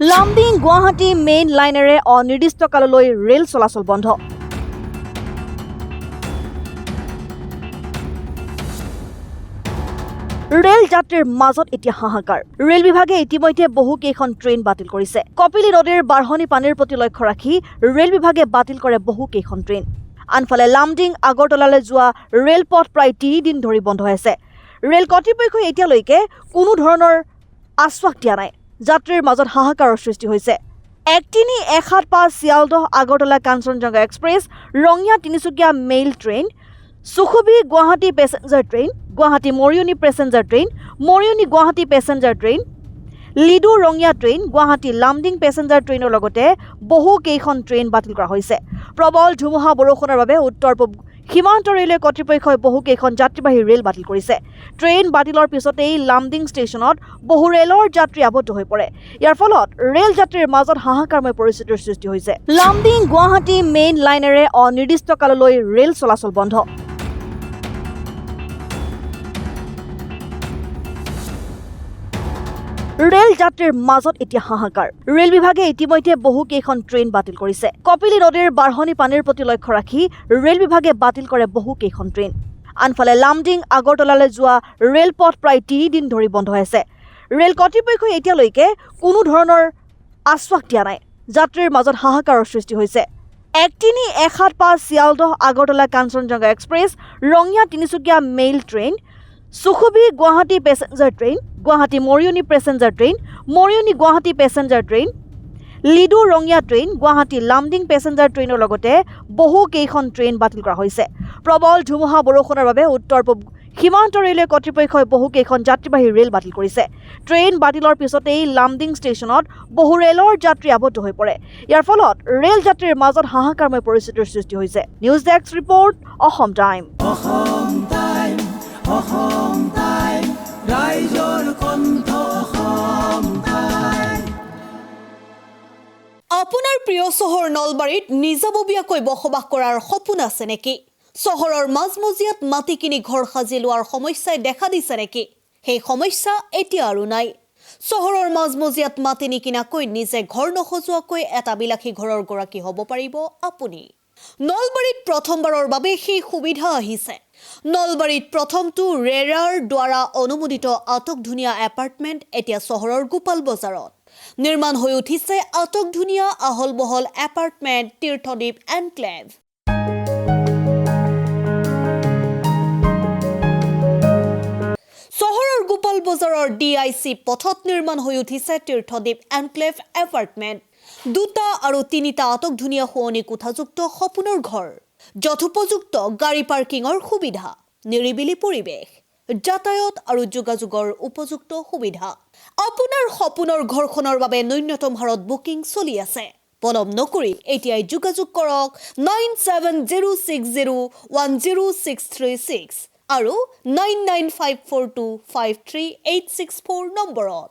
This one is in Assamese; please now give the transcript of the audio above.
লামডিং গুৱাহাটী মেইন লাইনেৰে অনিৰ্দিষ্ট কাললৈ ৰেল চলাচল বন্ধ। ৰেল যাত্ৰীৰ মাজত এতিয়া হাহাকাৰ। ৰেল বিভাগে ইতিমধ্যে বহু কেইখন ট্ৰেইন বাতিল কৰিছে। কপিলী নদীৰ বাঢ়নি পানীৰ প্ৰতি লক্ষ্য ৰাখি ৰেল বিভাগে বাতিল কৰে বহু কেইখন ট্ৰেইন। আনফালে লামডিং আগৰতলালৈ যোৱা ৰেলপথ প্ৰায় 3 দিন ধৰি বন্ধ হৈ আছে। ৰেল কৰ্তৃপক্ষই এতিয়ালৈকে কোনো ধৰণৰ আশ্বাস দিয়া নাই। যাত্ৰীৰ মাজত হাহাকাৰৰ সৃষ্টি হৈছে। 13175 Sealdah Agartala Kanchenjunga express, Rangiya Tinsukia mail train, সুখবি Guwahati passenger train, Guwahati Mariani passenger train, Mariani Guwahati passenger train, Ledo Rangiya train, Guwahati Lumding passenger ট্ৰেইনৰ লগতে বহু কেইখন ট্ৰেইন বাতিল কৰা হৈছে। প্ৰবল ধুমুহা বৰষুণৰ বাবে উত্তৰ পূব সীমান্ত ৰেলৱে কৰ্তৃপক্ষই বহু কেইখন যাত্ৰীবাহী ৰেল বাতিল কৰিছে। ট্ৰেইন বাতিলৰ পিছতেই লামডিং ষ্টেচনত বহু ৰেলৰ যাত্ৰী আবদ্ধ হৈ পৰে। ইয়াৰ ফলত ৰেল যাত্ৰীৰ মাজত হাহাকাৰময় পৰিস্থিতিৰ সৃষ্টি হৈছে। লামডিং গুৱাহাটী মেইন লাইনেৰে অনিৰ্দিষ্ট কাললৈ ৰেল চলাচল বন্ধ। ৰেল যাত্ৰীৰ মাজত এতিয়া হাহাকাৰ। ৰেল বিভাগে ইতিমধ্যে বহু কেইখন ট্ৰেইন বাতিল কৰিছে। কপিলী নদীৰ বাঢ়নি পানীৰ প্ৰতি লক্ষ্য ৰাখি ৰেল বিভাগে বাতিল কৰে বহু কেইখন ট্ৰেইন। আনফালে লামডিং আগৰতলালৈ যোৱা ৰেলপথ প্ৰায় 3 দিন ধৰি বন্ধ হৈ আছে। ৰেল কৰ্তৃপক্ষই এতিয়ালৈকে কোনো ধৰণৰ আশ্বাস দিয়া নাই। যাত্ৰীৰ মাজত হাহাকাৰৰ সৃষ্টি হৈছে। 13175 Sealdah Agartala Kanchenjunga express, Rangiya Tinsukia mail train, সুখবি Guwahati passenger train, Guwahati Mariani passenger train, Mariani Guwahati passenger train, Ledo Rangiya train, Guwahati Lumding passenger ট্ৰেইনৰ লগতে বহু কেইখন ট্ৰেইন বাতিল কৰা হৈছে। প্ৰবল ধুমুহা বৰষুণৰ বাবে উত্তৰ পূব সীমান্ত ৰেলৱে কৰ্তৃপক্ষই বহু কেইখন যাত্ৰীবাহী ৰেল বাতিল কৰিছে। ট্ৰেইন বাতিলৰ পিছতেই লামডিং ষ্টেচনত বহু ৰেলৰ যাত্ৰী আবদ্ধ হৈ পৰে। ইয়াৰ ফলত ৰেল যাত্ৰীৰ মাজত হাহাকাৰময় পৰিস্থিতিৰ সৃষ্টি হৈছে। News desk report, Assam time. আপোনাৰ প্ৰিয় চহৰ নলবাৰীত নিজাববীয়াকৈ বসবাস কৰাৰ সপোন আছে নেকি? চহৰৰ মাজমজিয়াত মাটি কিনি ঘৰ সাজি লোৱাৰ সমস্যাই দেখা দিছে নেকি? সেই সমস্যা এতিয়া আৰু নাই। চহৰৰ মাজমজিয়াত মাটি নিকিনাকৈ নিজে ঘৰ নসজোৱাকৈ এটা বিলাসী ঘৰৰ গৰাকী হ'ব পাৰিব আপুনি। নলবাৰীত প্ৰথমবাৰৰ বাবে সেই সুবিধা আহিছে। নলবাৰীত প্ৰথমটো ৰেৰাৰ দ্বাৰা অনুমোদিত আটকধুনীয়া এপাৰ্টমেণ্ট এতিয়া চহৰৰ গোপাল বজাৰত। নিৰ্মাণ হৈ উঠিছে আটকধুনীয়া আহল বহল এপাৰ্টমেণ্ট তীৰ্থদ্বীপ এনক্লেভ। চহৰৰ গোপাল বজাৰৰ DIC পথত নিৰ্মাণ হৈ উঠিছে তীৰ্থদ্বীপ এনক্লেভ এপাৰ্টমেণ্ট। 2টা আৰু 3টা আটকধুনীয়া শুৱনি কোঠাযুক্ত সপোনৰ ঘৰ, যথোপযুক্ত গাড়ী পাৰ্কিঙৰ সুবিধা, নিৰিবিলি পৰিৱেশ, যাতায়াত আৰু যোগাযোগৰ উপযুক্ত সুবিধা। আপোনাৰ সপোনৰ ঘৰখনৰ বাবে ন্যূনতম হাৰত বুকিং চলি আছে। পলম নকৰি এতিয়াই যোগাযোগ কৰক 9706010636 আৰু 9954253864 নম্বৰত।